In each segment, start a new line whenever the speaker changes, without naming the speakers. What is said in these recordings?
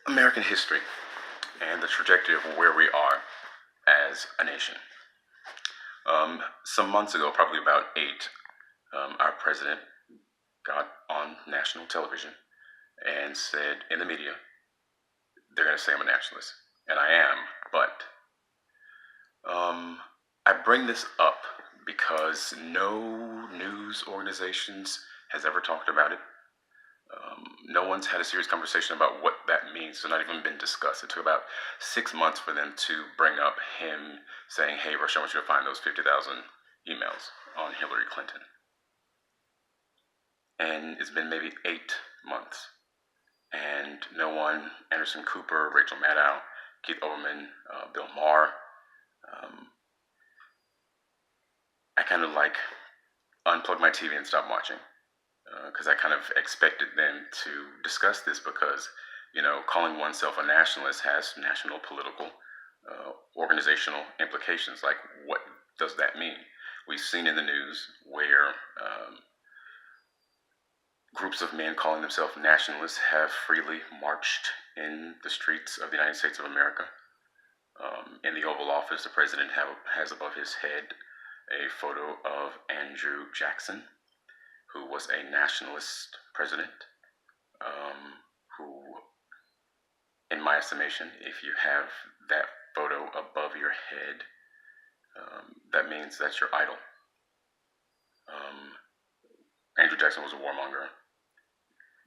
American history and the trajectory of where we are as a nation. Some months ago, probably about 8, our president got on national television and said in the media, they're going to say I'm a nationalist. And I am, but I bring this up because no news organizations has ever talked about it. No one's had a serious conversation about what that means. It's not even been discussed. It took about 6 months for them to bring up him saying, hey, Rush, I want you to find those 50,000 emails on Hillary Clinton. And it's been maybe 8 months. And no one, Anderson Cooper, Rachel Maddow, Keith Olbermann, Bill Maher, I kind of like unplugged my TV and stopped watching. Because I kind of expected them to discuss this because, calling oneself a nationalist has national political, organizational implications. Like, what does that mean? We've seen in the news where groups of men calling themselves nationalists have freely marched in the streets of the United States of America. In the Oval Office, the president has above his head a photo of Andrew Jackson, who was a nationalist president, who, in my estimation, if you have that photo above your head, that means that's your idol. Andrew Jackson was a warmonger,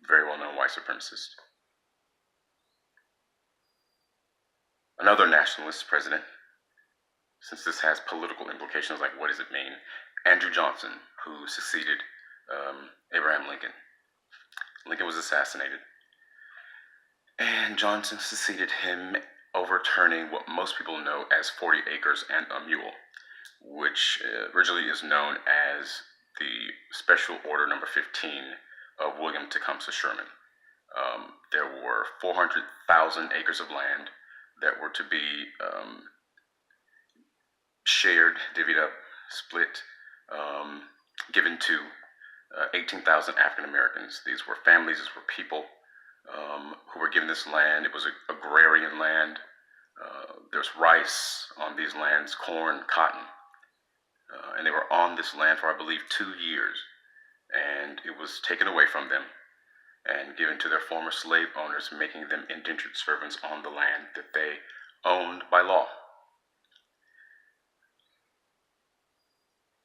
very well-known white supremacist. Another nationalist president, since this has political implications, like what does it mean? Andrew Johnson, who succeeded Abraham Lincoln. Lincoln was assassinated, and Johnson succeeded him, overturning what most people know as 40 acres and a mule, which originally is known as the Special Order Number 15 of William Tecumseh Sherman. There were 400,000 acres of land that were to be shared, divvied up, split, given to 18,000 African Americans. These were families, these were people who were given this land. It was agrarian land. There's rice on these lands, corn, cotton. And they were on this land for, I believe, 2 years. And it was taken away from them and given to their former slave owners, making them indentured servants on the land that they owned by law.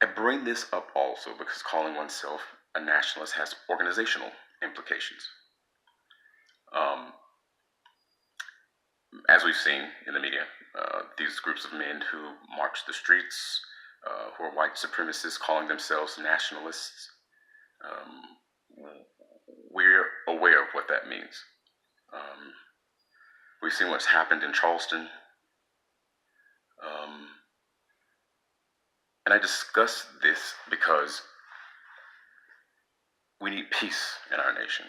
I bring this up also because calling oneself a nationalist has organizational implications. As we've seen in the media, these groups of men who march the streets, who are white supremacists calling themselves nationalists, we're aware of what that means. We've seen what's happened in Charleston. And I discuss this because we need peace in our nation.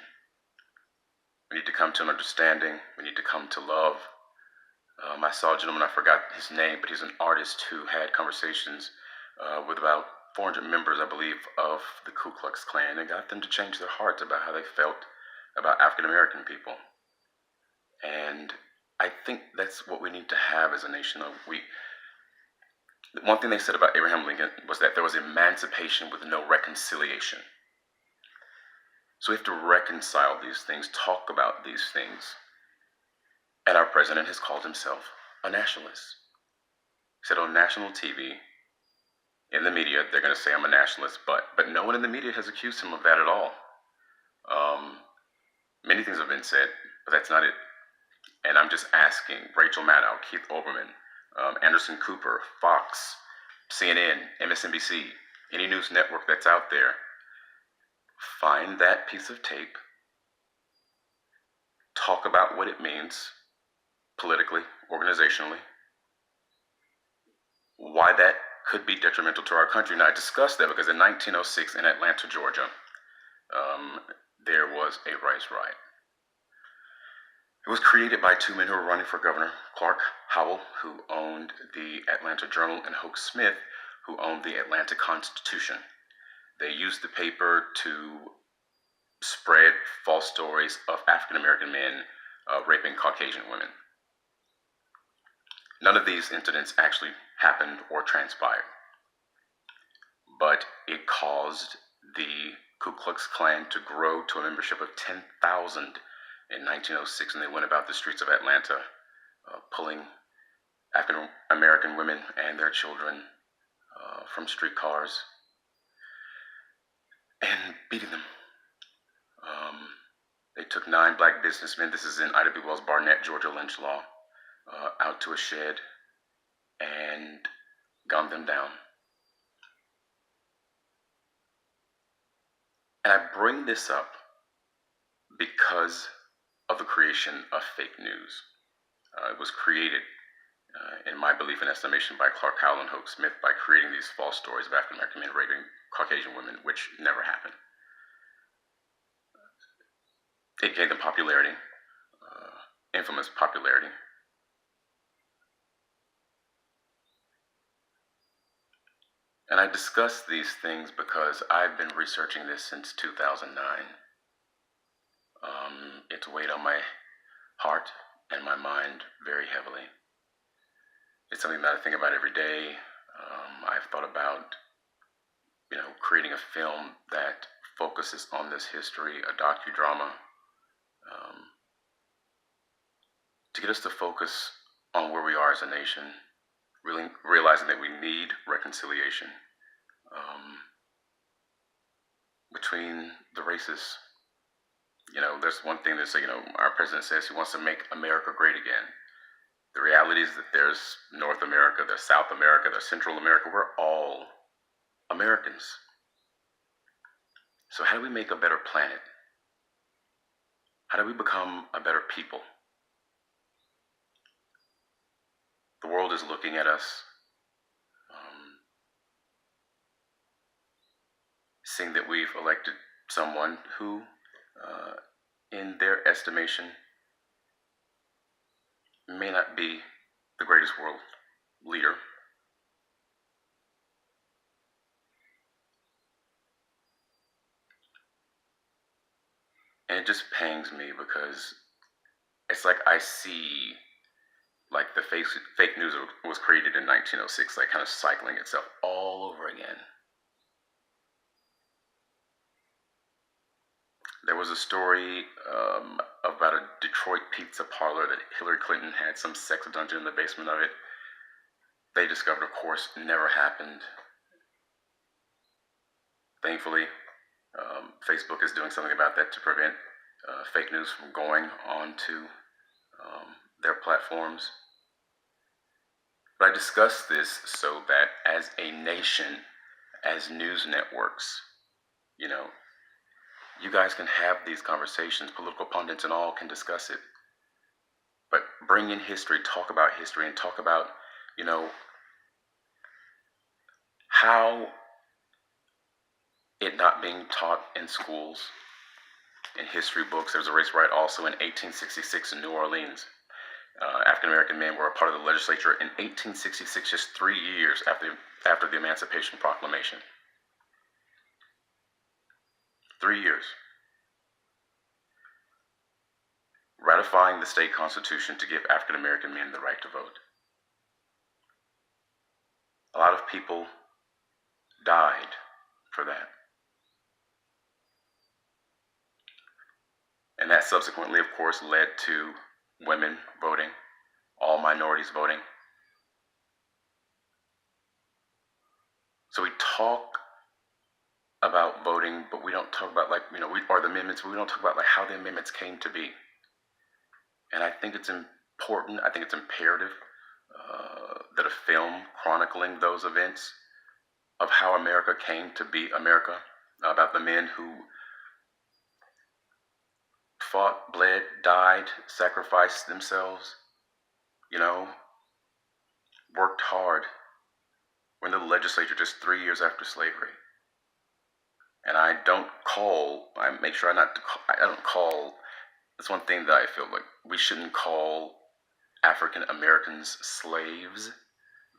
We need to come to an understanding. We need to come to love. I saw a gentleman, I forgot his name, but he's an artist who had conversations with about 400 members, I believe, of the Ku Klux Klan, and got them to change their hearts about how they felt about African American people. And I think that's what we need to have as a nation. One thing they said about Abraham Lincoln was that there was emancipation with no reconciliation. So we have to reconcile these things, talk about these things. And our president has called himself a nationalist. He said on national TV, in the media, they're going to say I'm a nationalist, but no one in the media has accused him of that at all. Many things have been said, but that's not it. And I'm just asking Rachel Maddow, Keith Olbermann, Anderson Cooper, Fox, CNN, MSNBC, any news network that's out there, find that piece of tape, talk about what it means politically, organizationally, why that could be detrimental to our country. Now, I discussed that because in 1906 in Atlanta, Georgia, there was a rice riot. It was created by 2 men who were running for governor, Clark Howell, who owned the Atlanta Journal, and Hoke Smith, who owned the Atlanta Constitution. They used the paper to spread false stories of African American men raping Caucasian women. None of these incidents actually happened or transpired, but it caused the Ku Klux Klan to grow to a membership of 10,000 in 1906, and they went about the streets of Atlanta pulling African American women and their children from streetcars and beating them. They took 9 black businessmen, this is in Ida B. Wells' Barnett, Georgia lynch law, out to a shed and gunned them down. And I bring this up because of the creation of fake news. It was created, in my belief and estimation, by Clark Howell and Hope Smith by creating these false stories of African American men raping Caucasian women, which never happened. It gave them popularity, infamous popularity. And I discuss these things because I've been researching this since 2009. It's weighed on my heart and my mind very heavily. It's something that I think about every day. I've thought about, creating a film that focuses on this history, a docudrama, to get us to focus on where we are as a nation, really realizing that we need reconciliation between the races. There's one thing that our president says he wants to make America great again. The reality is that there's North America, there's South America, there's Central America. We're all Americans. So how do we make a better planet? How do we become a better people? The world is looking at us, seeing that we've elected someone who, in their estimation, may not be the greatest world leader. And it just pangs me because it's like I see like the fake news was created in 1906, like kind of cycling itself all over again. There was a story about a Detroit pizza parlor that Hillary Clinton had some sex dungeon in the basement of it. They discovered, of course, never happened. Thankfully, Facebook is doing something about that to prevent fake news from going onto their platforms. But I discuss this so that as a nation, as news networks, you guys can have these conversations, political pundits and all can discuss it. But bring in history, talk about history, and talk about, how it not being taught in schools, in history books. There was a race riot also in 1866 in New Orleans. African American men were a part of the legislature in 1866, just 3 years after the Emancipation Proclamation. 3 years. Ratifying the state constitution to give African American men the right to vote. A lot of people died for that. And that subsequently, of course, led to women voting, all minorities voting. So we talk about voting, but we don't talk about or the amendments, but we don't talk about how the amendments came to be. And I think it's important, I think it's imperative that a film chronicling those events of how America came to be America, about the men who fought, bled, died, sacrificed themselves, worked hard. We're in the legislature just 3 years after slavery. And I make sure I don't call, that's one thing that I feel like we shouldn't call African Americans slaves,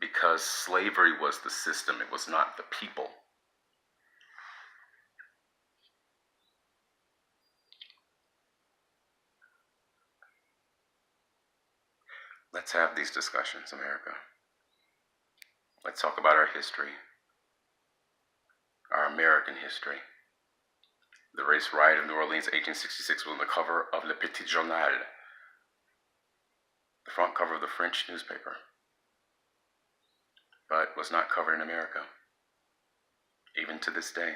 because slavery was the system, it was not the people. Let's have these discussions, America. Let's talk about our history, our American history. The race riot of New Orleans, 1866, was on the cover of Le Petit Journal, the front cover of the French newspaper, but was not covered in America, even to this day.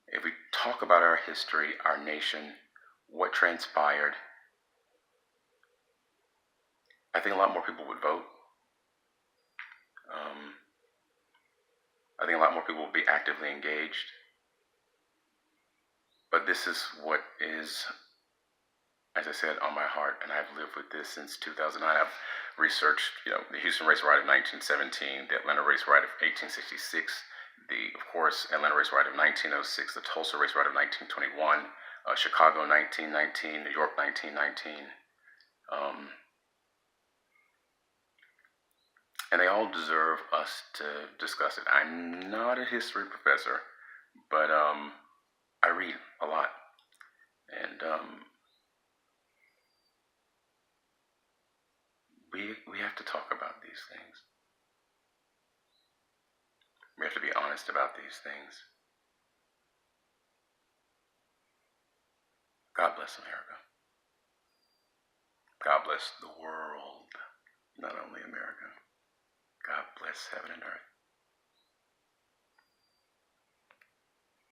If we talk about our history, our nation, what transpired, I think a lot more people would vote. I think a lot more people will be actively engaged. But this is what is, as I said, on my heart, and I've lived with this since 2009. I've researched, the Houston race riot of 1917, the Atlanta race riot of 1866, of course, Atlanta race riot of 1906, the Tulsa race riot of 1921, Chicago 1919, New York 1919. And they all deserve us to discuss it. I'm not a history professor, but I read a lot. And we have to talk about these things. We have to be honest about these things. God bless America. God bless the world, not only America. God bless heaven and earth.